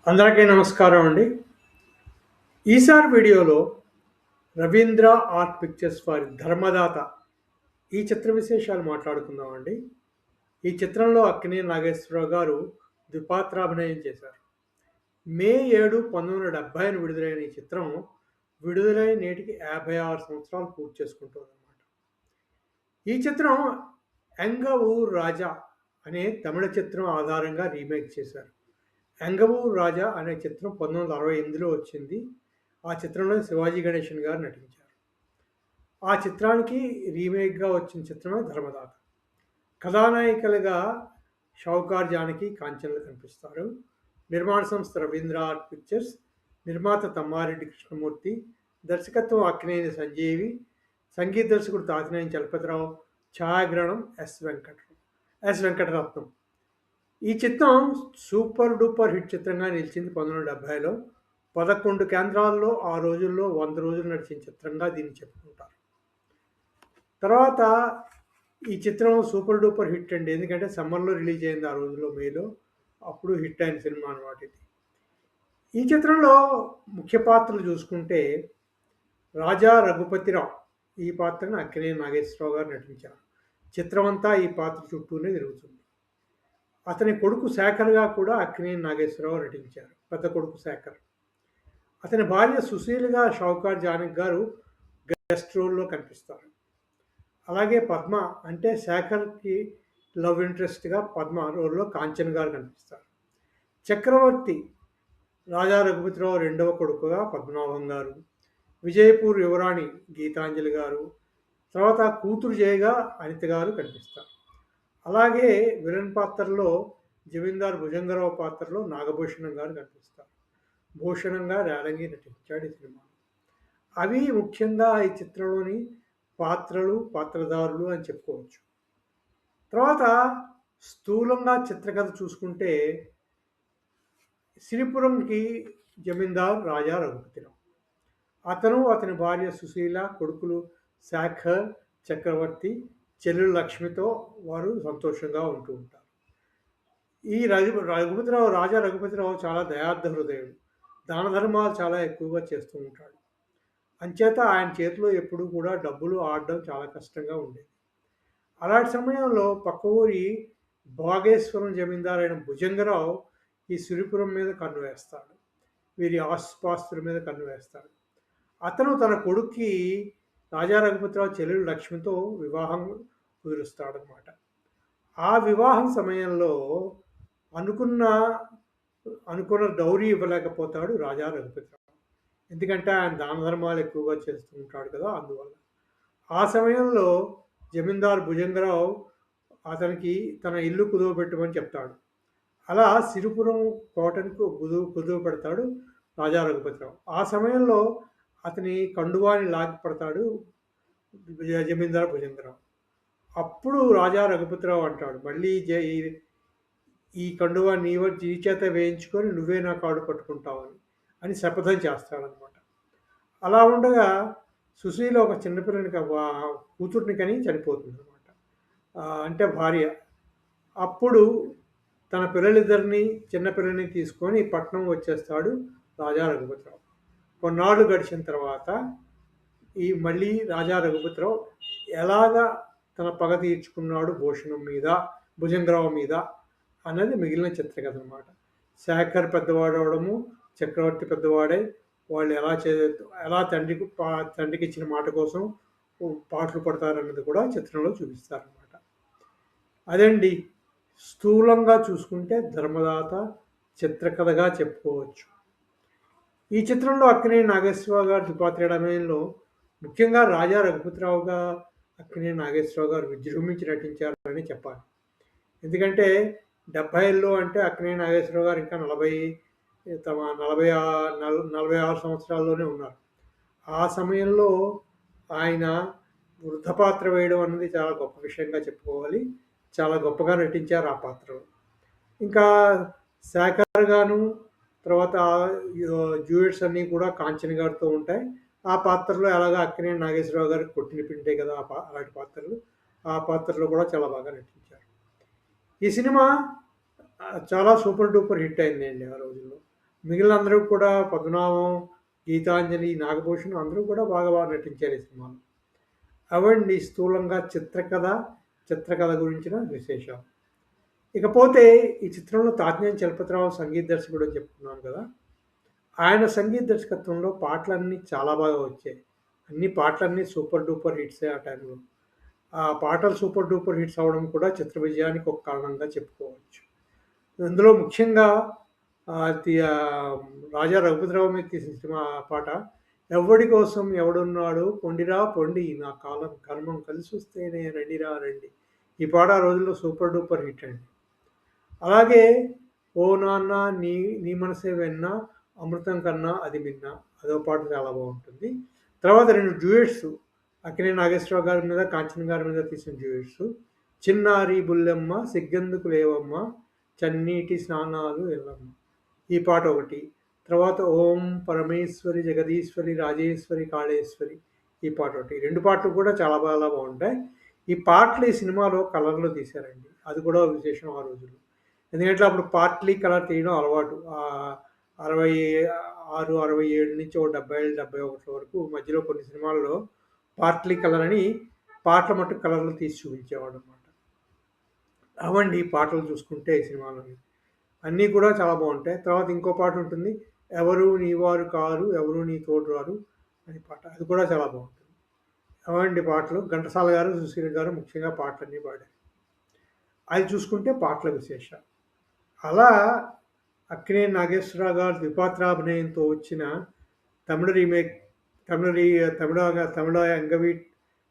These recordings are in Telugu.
అందరికీ నమస్కారం అండి. ఈసారి వీడియోలో రవీంద్ర ఆర్ట్ పిక్చర్స్ వారి 'ధర్మదాత' ఈ చిత్ర విశేషాలు మాట్లాడుకుందామండి. ఈ చిత్రంలో అక్కినేని నాగేశ్వరరావు గారు ద్విపాత్రాభినయం చేశారు. మే 7, 1970న విడుదలైన ఈ చిత్రం విడుదలై నేటికి 56 సంవత్సరాలు పూర్తి చేసుకుంటోందన్నమాట. ఈ చిత్రం 'ఎంగ ఊర్ రాజా' అనే తమిళ చిత్రం ఆధారంగా రీమేక్ చేశారు. 'ఎంగవూరు రాజా' అనే చిత్రం 1968లో వచ్చింది. ఆ చిత్రంలో శివాజీ గణేషన్ గారు నటించారు. ఆ చిత్రానికి రీమేక్‌గా వచ్చిన చిత్రమే 'ధర్మదాత'. కథానాయికలుగా షౌకార్ జానకి, కాంచనలు కనిపిస్తారు. నిర్మాణ సంస్థ రవీంద్ర ఆర్ట్ పిక్చర్స్, నిర్మాత తమ్మారెడ్డి కృష్ణమూర్తి, దర్శకత్వం అక్కినేని సంజీవి, సంగీత దర్శకుడు తాతినేని చలపతిరావు, ఛాయాగ్రహణం ఎస్ వెంకటరత్నం. ఈ చిత్రం సూపర్ డూపర్ హిట్ చిత్రంగా నిలిచింది 1970లో. 11 కేంద్రాల్లో ఆ రోజుల్లో 100 రోజులు నడిచిన చిత్రంగా దీన్ని చెప్పుకుంటారు. తర్వాత ఈ చిత్రం సూపర్ డూపర్ హిట్ అండి. ఎందుకంటే సమ్మర్‌లో రిలీజ్ అయింది ఆ రోజుల్లో మేలో. అప్పుడు హిట్ అయిన సినిమా అన్నమాట ఇది. ఈ చిత్రంలో ముఖ్య పాత్రలు చూసుకుంటే రాజా రఘుపతిరావు ఈ పాత్రను అక్కినేని నాగేశ్వరరావు గారు నటించారు. చిత్రమంతా ఈ పాత్ర చుట్టూనే తిరుగుతుంది. అతని కొడుకు శేఖర్‌గా కూడా అక్కినేని నాగేశ్వరరావు నటించారు. పెద్ద కొడుకు శేఖర్. అతని భార్య సుశీల్‌గా షౌకార్ జానకి గారు గెస్ట్ రోల్‌లో కనిపిస్తారు. అలాగే పద్మ అంటే శేఖర్‌కి లవ్ ఇంట్రెస్ట్‌గా పద్మ రోల్‌లో కాంచన గారు కనిపిస్తారు. చక్రవర్తి రాజా రఘుపతిరావు రెండవ కొడుకుగా పద్మనాభం గారు, విజయపూర్ యువరాణి గీతాంజలి గారు, తర్వాత కూతురు జయగా అనిత గారు కనిపిస్తారు. అలాగే విలన్ పాత్రలో జమీందార్ భుజంగరావు పాత్రలో నాగభూషణం గారు కనిపిస్తారు. భూషణంగా రేలంగి నటించాడు ఈ సినిమాలో. అవి ముఖ్యంగా ఈ చిత్రంలోని పాత్రలు, పాత్రధారులు అని చెప్పుకోవచ్చు. తర్వాత స్థూలంగా చిత్రకథ చూసుకుంటే సిరిపురంకి జమీందార్ రాజా రఘుపతిరావు. అతను, అతని భార్య సుశీల, కొడుకులు శేఖర్, చక్రవర్తి, చెల్లెలు లక్ష్మితో వారు సంతోషంగా ఉంటూ ఉంటారు. ఈ రాజా రఘుపతిరావు చాలా దయార్థ హృదయుడు. దాన ధర్మాలు చాలా ఎక్కువగా చేస్తూ ఉంటాడు. అంచేత ఆయన చేతిలో ఎప్పుడూ కూడా డబ్బులు ఆడడం చాలా కష్టంగా ఉండేది. అలాంటి సమయంలో పక్క ఊరి భోగేశ్వరం జమీందారు అయిన భుజంగరావు ఈ సిరిపురం మీద కన్ను వేస్తాడు. వీరి ఆస్తుపాస్తుల మీద కన్ను వేస్తాడు. అతను తన కొడుక్కి రాజా రఘుపతిరావు చెల్లెలు లక్ష్మితో వివాహం కుదురుస్తాడనమాట. ఆ వివాహం సమయంలో అనుకున్న అనుకున్న డౌరీ ఇవ్వలేకపోతాడు రాజా రఘుపతిరావు. ఎందుకంటే ఆయన దాన ధర్మాలు ఎక్కువగా చేస్తూ ఉంటాడు కదా, అందువల్ల. ఆ సమయంలో జమీందారు భుజంగరావు అతనికి తన ఇల్లు కుదువబెట్టమని చెప్తాడు. అలా సిరిపురం కోటను కుదువ పెడతాడు రాజా రఘుపతిరావు. ఆ సమయంలో అతని కండువాని లాగి పడతాడు జమీందారు భుజంగరావు. అప్పుడు రాజా రఘుపతిరావు అంటాడు, మళ్ళీ ఈ కండువా నీ చేత వేయించుకొని నువ్వే నా కాడు పట్టుకుంటావని అని శపథం చేస్తాడనమాట. అలా ఉండగా సుశీల ఒక చిన్నపిల్లని కూతుర్ని కని చనిపోతుంది అనమాట. అంటే భార్య. అప్పుడు తన పిల్లలిద్దరిని చిన్నపిల్లని తీసుకొని పట్నం వచ్చేస్తాడు రాజా రఘుపతిరావు. కొన్నాళ్ళు గడిచిన తర్వాత మళ్ళీ రాజా రఘుపతిరావు ఎలాగా తన పగ తీర్చుకున్నాడు భుజంగరావు మీద అన్నది మిగిలిన చిత్రకథ అనమాట. శేఖర్ పెద్దవాడు అవడము, చక్రవర్తి పెద్దవాడై వాళ్ళు ఎలా తండ్రికి ఇచ్చిన మాట కోసం పాటలు పడతారన్నది కూడా చిత్రంలో చూపిస్తారనమాట. అదండి స్థూలంగా చూసుకుంటే ధర్మదాత చిత్రకథగా చెప్పుకోవచ్చు. ఈ చిత్రంలో అక్కినేని నాగేశ్వరరావు గారు ద్విపాత్రాభినయంలో ముఖ్యంగా రాజా రఘుపతిరావుగా అక్కినేని నాగేశ్వరరావు గారు విజృంభించి నటించారని చెప్పాలి. ఎందుకంటే 70ల్లో అంటే అక్కినేని నాగేశ్వరరావు గారు ఇంకా 46 సంవత్సరాల్లోనే ఉన్నారు. ఆ సమయంలో ఆయన వృద్ధ పాత్ర వేయడం అన్నది చాలా గొప్ప విషయంగా చెప్పుకోవాలి. చాలా గొప్పగా నటించారు ఆ పాత్రలో. ఇంకా శేఖర్ గాను, తర్వాత డ్యూయెట్స్ అన్నీ కూడా కాంచన గారితో ఉంటాయి. ఆ పాత్రలో ఎలాగా అక్కినేని నాగేశ్వరరావు గారికి కొట్టిన పిండే కదా అలాంటి పాత్రలు. ఆ పాత్రలో కూడా చాలా బాగా నటించారు. ఈ సినిమా చాలా సూపర్ డూపర్ హిట్ అయిందండి ఆ రోజుల్లో. మిగిలినందరూ కూడా పద్మనాభం, గీతాంజలి, నాగభూషణం అందరూ కూడా బాగా బాగా నటించారు ఈ సినిమాలో. అవండి స్థూలంగా చిత్రకథ గురించిన విశేషాలు. ఇకపోతే ఈ చిత్రంలో తాజ్ఞాని చలపతిరావు సంగీత దర్శకుడు అని చెప్పుకున్నాను కదా! ఆయన సంగీత దర్శకత్వంలో పాటలన్నీ చాలా బాగా వచ్చాయి. పాటలన్నీ సూపర్ డూపర్ హిట్సే ఆ టైంలో. ఆ పాటలు సూపర్ డూపర్ హిట్స్ అవ్వడం కూడా చిత్ర విజయానికి ఒక కారణంగా చెప్పుకోవచ్చు. అందులో ముఖ్యంగా అది 'రాజా రఘుపతిరావు' మీద తీసిన సినిమా పాట 'ఎవ్వడి కోసం ఎవడున్నాడు పొండిరా పొండి నా కాలం కర్మం కలిసొస్తేనే రండిరా రండి.' ఈ పాట ఆ రోజుల్లో సూపర్ డూపర్ హిట్ అండి. అలాగే 'ఓ నాన్న నీ నీ మనసే వెన్న అమృతం కన్నా అది మిన్న' అదో పాట చాలా బావుంటుంది. తర్వాత 2 డ్యూయెట్స్ అక్కినేని నాగేశ్వరరావు గారి మీద, కాంచన గారి మీద తీసిన డ్యూయెట్స్ 'చిన్నారి బుల్లెమ్మ సిగ్గెందుకు లేవమ్మ చన్నీటి స్నానాలు ఎల్లమ్మ' ఈ పాట ఒకటి. తర్వాత 'ఓం పరమేశ్వరి జగదీశ్వరి రాజేశ్వరి కాళేశ్వరి' ఈ పాట ఒకటి. 2 పాటలు కూడా చాలా చాలా బావుంటాయి. ఈ పాటలు ఈ సినిమాలో కలర్‌లో తీశారండి. అది కూడా విశేషం ఆ రోజుల్లో. ఎందుకంటే అప్పుడు పార్ట్లీ కలర్ తీయడం అలవాటు. 66, 67 నుంచి ఓ 70, 71 వరకు మధ్యలో కొన్ని సినిమాల్లో పార్ట్లీ కలర్ అని పాటల మట్టుకు కలర్‌లో తీసి చూపించేవాడనమాట. అవండి పాటలు చూసుకుంటే ఈ సినిమాలోని. అన్నీ కూడా చాలా బావుంటాయి. తర్వాత ఇంకో పాట ఉంటుంది. 'ఎవరు నీవారు కారు ఎవరు నీ తోడు రారు' అనే పాట. అది కూడా చాలా బావుంటుంది. అవండి పాటలు. ఘంటసాల గారు, సుశీల గారు ముఖ్యంగా పాటలన్నీ పాడారు. అది చూసుకుంటే పాటల విశేషాలు. అలా అక్కినేని నాగేశ్వరరావు గారు ద్విపాత్రాభినయంతో వచ్చిన తమిళ రీమేక్ తమిళ రీ తమిళ తమిళ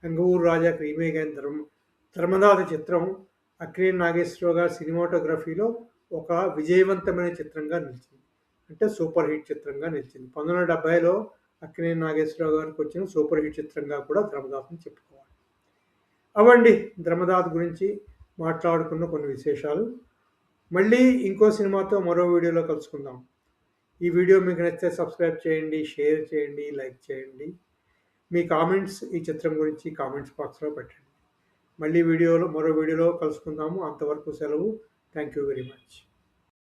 ఎంగవూరు రాజాకి రీమేక్ అయిన ధర్మదాత చిత్రం అక్కినేని నాగేశ్వరరావు గారి సినిమాటోగ్రఫీలో ఒక విజయవంతమైన చిత్రంగా నిలిచింది. అంటే సూపర్ హిట్ చిత్రంగా నిలిచింది. 1970లో అక్కినేని నాగేశ్వరరావు గారికి వచ్చిన సూపర్ హిట్ చిత్రంగా కూడా ధర్మదాతని చెప్పుకోవాలి. అవండి ధర్మదాత గురించి మాట్లాడుకున్న కొన్ని విశేషాలు. మళ్ళీ ఇంకో సినిమాతో మరో వీడియోలో కలుసుకుందాం. ఈ వీడియో మీకు నచ్చితే సబ్స్క్రైబ్ చేయండి, షేర్ చేయండి, లైక్ చేయండి. మీ కామెంట్స్ ఈ చిత్రం గురించి కామెంట్స్ బాక్స్‌లో పెట్టండి. మళ్ళీ మరో వీడియోలో కలుసుకుందాము. అంతవరకు సెలవు. Thank you very much.